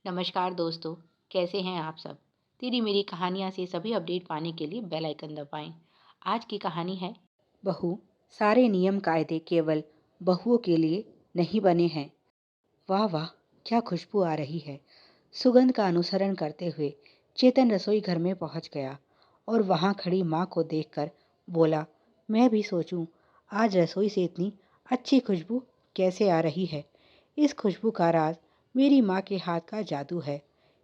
नमस्कार दोस्तों, कैसे हैं आप सब? तेरी मेरी कहानियाँ से सभी अपडेट पाने के लिए बेल आइकन दबाएं। आज की कहानी है बहू। सारे नियम कायदे केवल बहुओं के लिए नहीं बने हैं। वाह वाह, क्या खुशबू आ रही है। सुगंध का अनुसरण करते हुए चेतन रसोई घर में पहुंच गया और वहां खड़ी माँ को देखकर बोला, मैं भी सोचूं आज रसोई से इतनी अच्छी खुशबू कैसे आ रही है। इस खुशबू का राज मेरी माँ के हाथ का जादू है।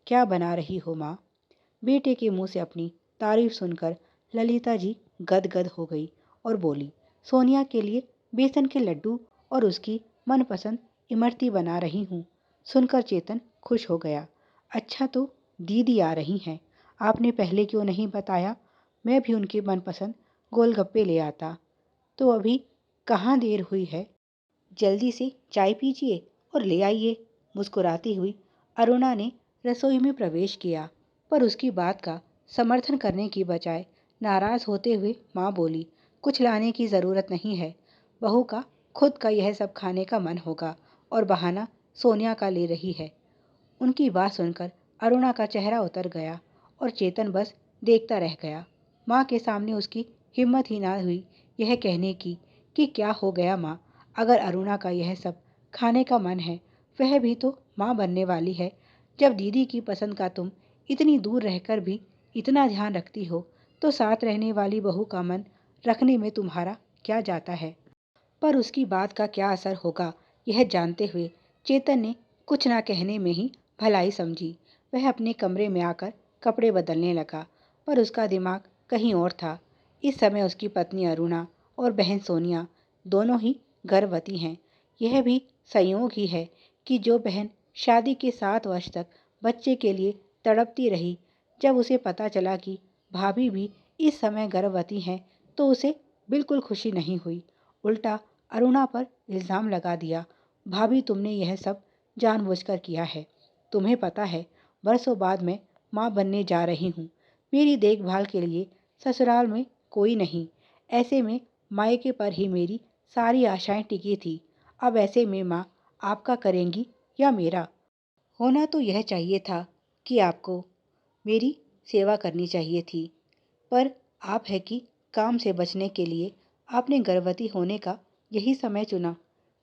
क्या बना रही हो माँ? बेटे के मुंह से अपनी तारीफ सुनकर ललिता जी गदगद हो गई और बोली, सोनिया के लिए बेसन के लड्डू और उसकी मनपसंद इमरती बना रही हूँ। सुनकर चेतन खुश हो गया। अच्छा, तो दीदी आ रही हैं, आपने पहले क्यों नहीं बताया? मैं भी उनके मनपसंद गोलगप्पे ले आता। तो अभी कहाँ देर हुई है, जल्दी से चाय पीजिए और ले आइए। मुस्कुराती हुई अरुणा ने रसोई में प्रवेश किया, पर उसकी बात का समर्थन करने की बजाय नाराज होते हुए माँ बोली, कुछ लाने की ज़रूरत नहीं है। बहू का खुद का यह सब खाने का मन होगा और बहाना सोनिया का ले रही है। उनकी बात सुनकर अरुणा का चेहरा उतर गया और चेतन बस देखता रह गया। माँ के सामने उसकी हिम्मत ही ना हुई यह कहने की कि क्या हो गया माँ, अगर अरुणा का यह सब खाने का मन है, वह भी तो माँ बनने वाली है। जब दीदी की पसंद का तुम इतनी दूर रहकर भी इतना ध्यान रखती हो, तो साथ रहने वाली बहू का मन रखने में तुम्हारा क्या जाता है। पर उसकी बात का क्या असर होगा, यह जानते हुए चेतन ने कुछ ना कहने में ही भलाई समझी। वह अपने कमरे में आकर कपड़े बदलने लगा, पर उसका दिमाग कहीं और था। इस समय उसकी पत्नी अरुणा और बहन सोनिया दोनों ही गर्भवती हैं। यह भी संयोग ही है कि जो बहन शादी के 7 वर्ष तक बच्चे के लिए तड़पती रही, जब उसे पता चला कि भाभी भी इस समय गर्भवती हैं, तो उसे बिल्कुल खुशी नहीं हुई। उल्टा अरुणा पर इल्ज़ाम लगा दिया, भाभी तुमने यह सब जानबूझकर किया है। तुम्हें पता है बरसों बाद मैं माँ बनने जा रही हूँ। मेरी देखभाल के लिए ससुराल में कोई नहीं। ऐसे में मायके पर ही मेरी सारी आशाएं टिकी थी। अब ऐसे में माँ आपका करेंगी या मेरा? होना तो यह चाहिए था कि आपको मेरी सेवा करनी चाहिए थी, पर आप है कि काम से बचने के लिए आपने गर्भवती होने का यही समय चुना।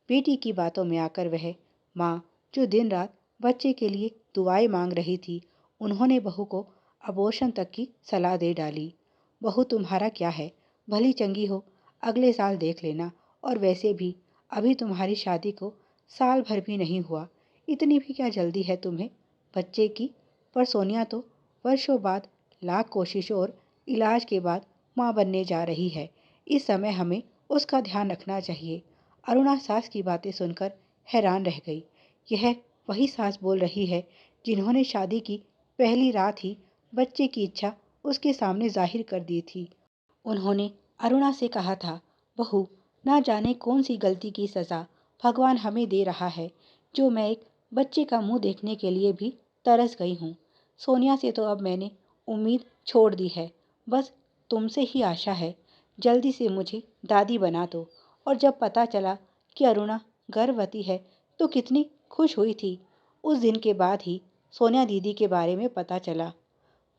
बेटी की बातों में आकर वह माँ जो दिन रात बच्चे के लिए दुआएं मांग रही थी, उन्होंने बहू को अबॉर्शन तक की सलाह दे डाली। बहू तुम्हारा क्या है, भली चंगी हो, अगले साल देख लेना। और वैसे भी अभी तुम्हारी शादी को साल भर भी नहीं हुआ, इतनी भी क्या जल्दी है तुम्हें बच्चे की? पर सोनिया तो वर्षों बाद, लाख कोशिशों और इलाज के बाद माँ बनने जा रही है। इस समय हमें उसका ध्यान रखना चाहिए। अरुणा सास की बातें सुनकर हैरान रह गई। यह वही सास बोल रही है जिन्होंने शादी की पहली रात ही बच्चे की इच्छा उसके सामने जाहिर कर दी थी। उन्होंने अरुणा से कहा था, बहू, ना जाने कौन सी गलती की सज़ा भगवान हमें दे रहा है, जो मैं एक बच्चे का मुंह देखने के लिए भी तरस गई हूँ। सोनिया से तो अब मैंने उम्मीद छोड़ दी है। बस तुमसे ही आशा है, जल्दी से मुझे दादी बना दो। और जब पता चला कि अरुणा गर्भवती है, तो कितनी खुश हुई थी। उस दिन के बाद ही सोनिया दीदी के बारे में पता चला।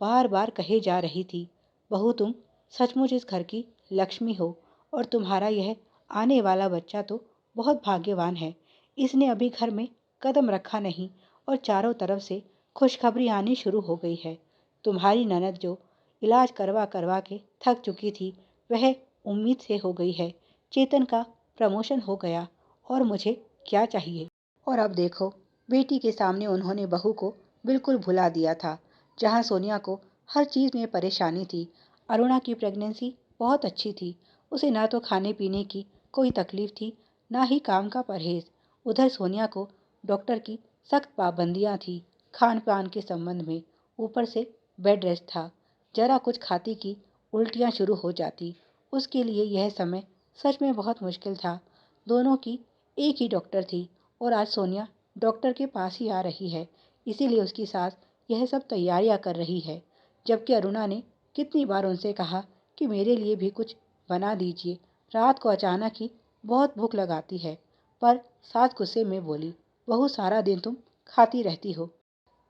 बार बार कहे जा रही थी, बहू तुम सचमुच इस घर की लक्ष्मी हो और तुम्हारा यह आने वाला बच्चा तो बहुत भाग्यवान है। इसने अभी घर में कदम रखा नहीं और चारों तरफ से खुशखबरी आनी शुरू हो गई है। तुम्हारी ननद जो इलाज करवा करवा के थक चुकी थी, वह उम्मीद से हो गई है। चेतन का प्रमोशन हो गया और मुझे क्या चाहिए। और अब देखो, बेटी के सामने उन्होंने बहू को बिल्कुल भुला दिया था। जहाँ सोनिया को हर चीज़ में परेशानी थी, अरुणा की प्रेगनेंसी बहुत अच्छी थी। उसे ना तो खाने पीने की कोई तकलीफ थी, ना ही काम का परहेज। उधर सोनिया को डॉक्टर की सख्त पाबंदियां थी खान पान के संबंध में। ऊपर से बेड रेस्ट था, जरा कुछ खाती की उल्टियां शुरू हो जाती। उसके लिए यह समय सच में बहुत मुश्किल था। दोनों की एक ही डॉक्टर थी और आज सोनिया डॉक्टर के पास ही आ रही है, इसीलिए उसकी सास यह सब तैयारियां कर रही है। जबकि अरुणा ने कितनी बार उनसे कहा कि मेरे लिए भी कुछ बना दीजिए, रात को अचानक ही बहुत भूख लगाती है। पर सास गुस्से में बोली, बहू सारा दिन तुम खाती रहती हो,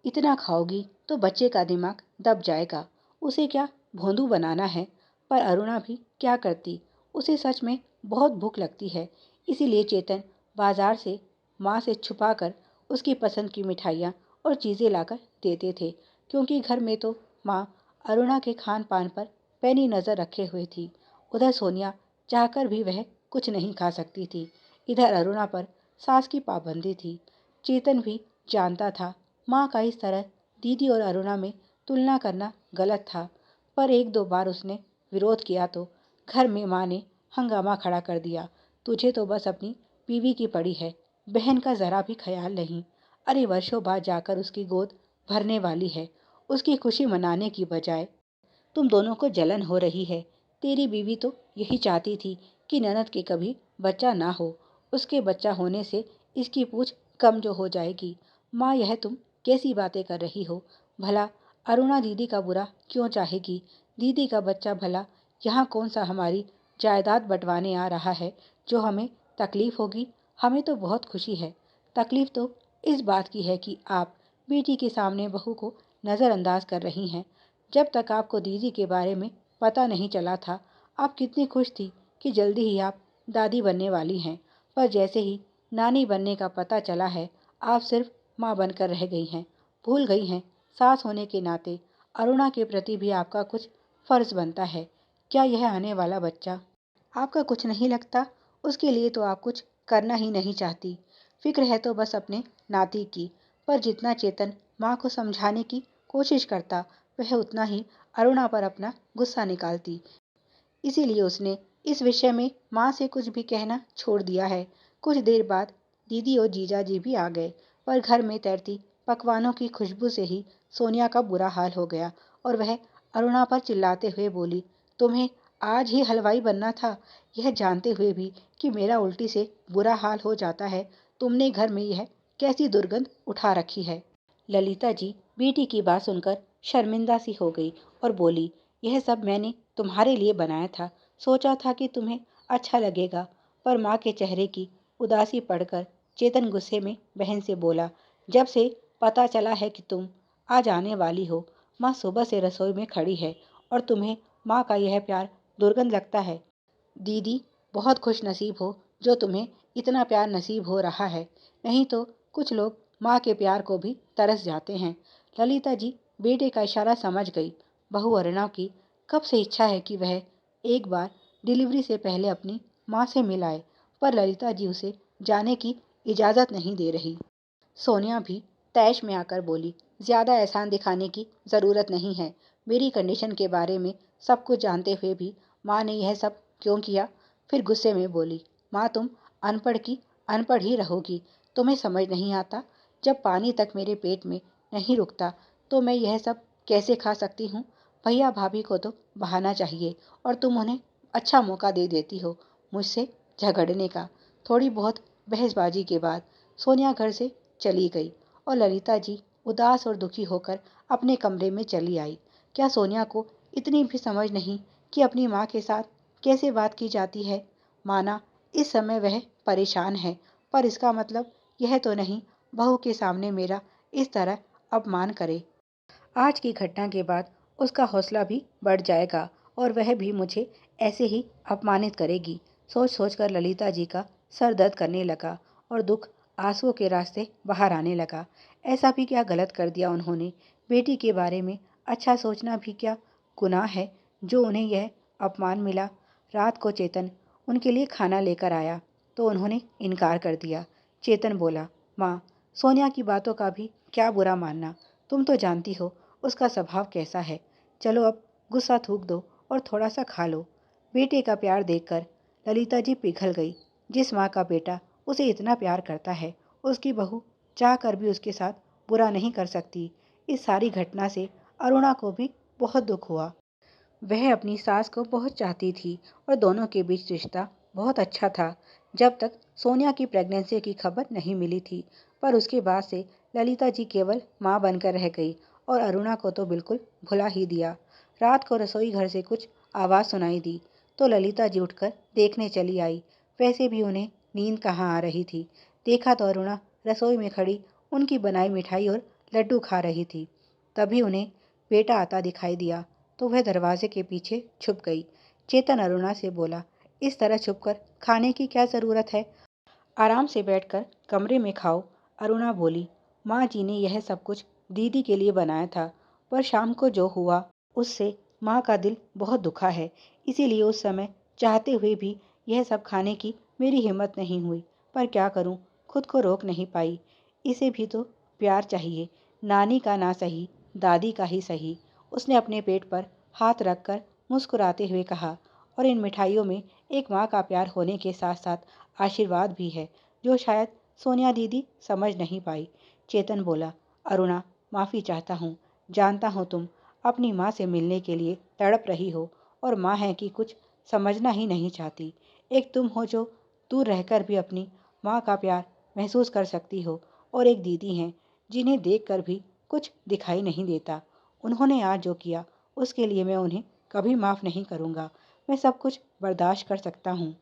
इतना खाओगी तो बच्चे का दिमाग दब जाएगा, उसे क्या भोंदू बनाना है। पर अरुणा भी क्या करती, उसे सच में बहुत भूख लगती है। इसीलिए चेतन बाजार से माँ से छुपा कर उसकी पसंद की मिठाइयाँ और चीज़ें लाकर देते थे, क्योंकि घर में तो माँ अरुणा के खान पान पर पैनी नज़र रखे हुए थी। उधर सोनिया चाहकर भी वह कुछ नहीं खा सकती थी। इधर अरुणा पर सास की पाबंदी थी। चेतन भी जानता था माँ का इस तरह दीदी और अरुणा में तुलना करना गलत था, पर एक दो बार उसने विरोध किया तो घर में माँ ने हंगामा खड़ा कर दिया। तुझे तो बस अपनी बीवी की पड़ी है, बहन का जरा भी ख्याल नहीं। अरे वर्षों बाद जाकर उसकी गोद भरने वाली है, उसकी खुशी मनाने की बजाय तुम दोनों को जलन हो रही है। तेरी बीवी तो यही चाहती थी कि ननद के कभी बच्चा ना हो, उसके बच्चा होने से इसकी पूछ कम जो हो जाएगी। माँ यह तुम कैसी बातें कर रही हो। भला अरुणा दीदी का बुरा क्यों चाहेगी। दीदी का बच्चा भला यहाँ कौन सा हमारी जायदाद बंटवाने आ रहा है जो हमें तकलीफ होगी। हमें तो बहुत खुशी है। तकलीफ तो इस बात की है कि आप बेटी के सामने बहू को नज़रअंदाज कर रही हैं। जब तक आपको दीदी के बारे में पता नहीं चला था, आप कितनी खुश थी कि जल्दी ही आप दादी बनने वाली हैं। पर जैसे ही नानी बनने का पता चला है, आप सिर्फ माँ बनकर रह गई हैं। भूल गई हैं सास होने के नाते अरुणा के प्रति भी आपका कुछ फर्ज बनता है। क्या यह आने वाला बच्चा आपका कुछ नहीं लगता। उसके लिए तो आप कुछ करना ही नहीं चाहती। फिक्र है तो बस अपने नाती की। पर जितना चेतन माँ को समझाने की कोशिश करता, वह उतना ही अरुणा पर अपना गुस्सा निकालती। इसीलिए उसने इस विषय में माँ से कुछ भी कहना छोड़ दिया है। कुछ देर बाद दीदी और जीजाजी भी आ गए, पर घर में तैरती पकवानों की खुशबू से ही सोनिया का बुरा हाल हो गया और वह अरुणा पर चिल्लाते हुए बोली, तुम्हें आज ही हलवाई बनना था, यह जानते हुए भी कि मेरा उल्टी से बुरा हाल हो जाता है। तुमने घर में यह कैसी दुर्गंध उठा रखी है। ललिता जी बेटी की बात सुनकर शर्मिंदा सी हो गई और बोली, यह सब मैंने तुम्हारे लिए बनाया था, सोचा था कि तुम्हें अच्छा लगेगा। पर माँ के चेहरे की उदासी पढ़कर चेतन गुस्से में बहन से बोला, जब से पता चला है कि तुम आज आने वाली हो, माँ सुबह से रसोई में खड़ी है और तुम्हें माँ का यह प्यार दुर्गंध लगता है। दीदी बहुत खुश नसीब हो जो तुम्हें इतना प्यार नसीब हो रहा है, नहीं तो कुछ लोग माँ के प्यार को भी तरस जाते हैं। ललिता जी बेटे का इशारा समझ गई। बहू अरुणा की कब से इच्छा है कि वह एक बार डिलीवरी से पहले अपनी माँ से मिलाए, पर ललिता जी उसे जाने की इजाज़त नहीं दे रही। सोनिया भी तैश में आकर बोली, ज़्यादा एहसान दिखाने की ज़रूरत नहीं है। मेरी कंडीशन के बारे में सब कुछ जानते हुए भी माँ ने यह सब क्यों किया। फिर गुस्से में बोली, माँ तुम अनपढ़ की अनपढ़ ही रहोगी। तुम्हें समझ नहीं आता, जब पानी तक मेरे पेट में नहीं रुकता तो मैं यह सब कैसे खा सकती हूँ। भैया भाभी को तो बहाना चाहिए और तुम उन्हें अच्छा मौका दे देती हो मुझसे झगड़ने का। थोड़ी बहुत बहसबाजी के बाद सोनिया घर से चली गई और ललिता जी उदास और दुखी होकर अपने कमरे में चली आई। क्या सोनिया को इतनी भी समझ नहीं कि अपनी माँ के साथ कैसे बात की जाती है। माना इस समय वह परेशान है, पर इसका मतलब यह तो नहीं बहू के सामने मेरा इस तरह अपमान करे। आज की घटना के बाद उसका हौसला भी बढ़ जाएगा और वह भी मुझे ऐसे ही अपमानित करेगी। सोच सोचकर ललिता जी का सर दर्द करने लगा और दुख आंसुओं के रास्ते बाहर आने लगा। ऐसा भी क्या गलत कर दिया उन्होंने। बेटी के बारे में अच्छा सोचना भी क्या गुनाह है जो उन्हें यह अपमान मिला। रात को चेतन उनके लिए खाना लेकर आया तो उन्होंने इनकार कर दिया। चेतन बोला, माँ सोनिया की बातों का भी क्या बुरा मानना, तुम तो जानती हो उसका स्वभाव कैसा है। चलो अब गुस्सा थूक दो और थोड़ा सा खा लो। बेटे का प्यार देखकर ललिता जी पिघल गई। जिस माँ का बेटा उसे इतना प्यार करता है, उसकी बहू चाह कर भी उसके साथ बुरा नहीं कर सकती। इस सारी घटना से अरुणा को भी बहुत दुख हुआ। वह अपनी सास को बहुत चाहती थी और दोनों के बीच रिश्ता बहुत अच्छा था, जब तक सोनिया की प्रेगनेंसी की खबर नहीं मिली थी। पर उसके बाद से ललिता जी केवल माँ बनकर रह गई और अरुणा को तो बिल्कुल भुला ही दिया। रात को रसोई घर से कुछ आवाज़ सुनाई दी तो ललिता जी उठकर देखने चली आई। वैसे भी उन्हें नींद कहाँ आ रही थी। देखा तो अरुणा रसोई में खड़ी उनकी बनाई मिठाई और लड्डू खा रही थी। तभी उन्हें बेटा आता दिखाई दिया तो वह दरवाजे के पीछे छुप गई। चेतन अरुणा से बोला, इस तरह छुपकर खाने की क्या ज़रूरत है, आराम से बैठकर कमरे में खाओ। अरुणा बोली, माँ जी ने यह सब कुछ दीदी के लिए बनाया था, पर शाम को जो हुआ उससे माँ का दिल बहुत दुखा है। इसीलिए उस समय चाहते हुए भी यह सब खाने की मेरी हिम्मत नहीं हुई, पर क्या करूँ, खुद को रोक नहीं पाई। इसे भी तो प्यार चाहिए, नानी का ना सही, दादी का ही सही। उसने अपने पेट पर हाथ रखकर मुस्कुराते हुए कहा, और इन मिठाइयों में एक माँ का प्यार होने के साथ साथ आशीर्वाद भी है, जो शायद सोनिया दीदी समझ नहीं पाई। चेतन बोला, अरुणा, माफ़ी चाहता हूँ। जानता हूँ तुम अपनी माँ से मिलने के लिए तड़प रही हो और माँ है कि कुछ समझना ही नहीं चाहती। एक तुम हो जो दूर रहकर भी अपनी माँ का प्यार महसूस कर सकती हो, और एक दीदी हैं जिन्हें देखकर भी कुछ दिखाई नहीं देता। उन्होंने आज जो किया उसके लिए मैं उन्हें कभी माफ़ नहीं करूँगा। मैं सब कुछ बर्दाश्त कर सकता हूँ,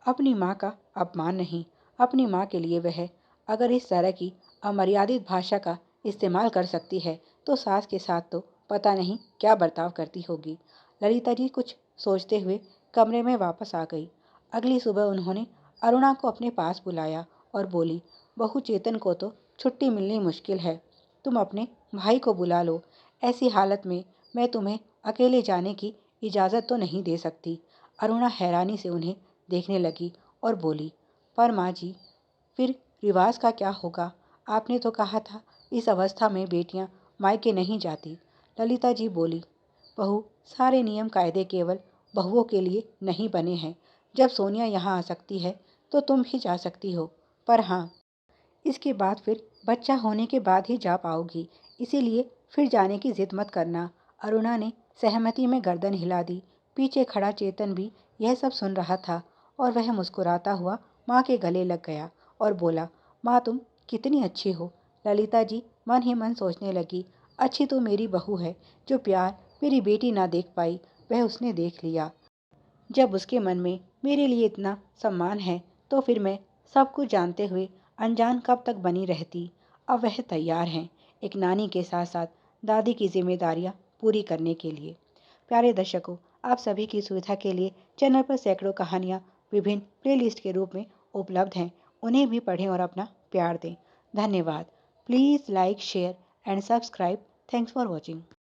अपनी माँ का अपमान नहीं। अपनी माँ के लिए वह अगर इस तरह की अमर्यादित भाषा का इस्तेमाल कर सकती है तो सास के साथ तो पता नहीं क्या बर्ताव करती होगी। ललिता जी कुछ सोचते हुए कमरे में वापस आ गई। अगली सुबह उन्होंने अरुणा को अपने पास बुलाया और बोली, बहू, चेतन को तो छुट्टी मिलनी मुश्किल है, तुम अपने भाई को बुला लो। ऐसी हालत में मैं तुम्हें अकेले जाने की इजाज़त तो नहीं दे सकती। अरुणा हैरानी से उन्हें देखने लगी और बोली, पर माँ जी, फिर रिवाज का क्या होगा? आपने तो कहा था इस अवस्था में बेटियां मायके नहीं जाती। ललिता जी बोली, बहू, सारे नियम कायदे केवल बहुओं के लिए नहीं बने हैं। जब सोनिया यहाँ आ सकती है तो तुम भी जा सकती हो, पर हाँ, इसके बाद फिर बच्चा होने के बाद ही जा पाओगी, इसीलिए फिर जाने की जिद मत करना। अरुणा ने सहमति में गर्दन हिला दी। पीछे खड़ा चेतन भी यह सब सुन रहा था और वह मुस्कुराता हुआ माँ के गले लग गया और बोला, माँ, तुम कितनी अच्छी हो। ललिता जी मन ही मन सोचने लगी, अच्छी तो मेरी बहू है, जो प्यार मेरी बेटी ना देख पाई वह उसने देख लिया। जब उसके मन में मेरे लिए इतना सम्मान है तो फिर मैं सब कुछ जानते हुए अनजान कब तक बनी रहती। अब वह तैयार हैं एक नानी के साथ साथ दादी की जिम्मेदारियां पूरी करने के लिए। प्यारे दर्शकों, आप सभी की सुविधा के लिए चैनल पर सैकड़ों कहानियाँ विभिन्न प्लेलिस्ट के रूप में उपलब्ध हैं। उन्हें भी पढ़ें और अपना प्यार दें। धन्यवाद। Please like, share and subscribe. Thanks for watching.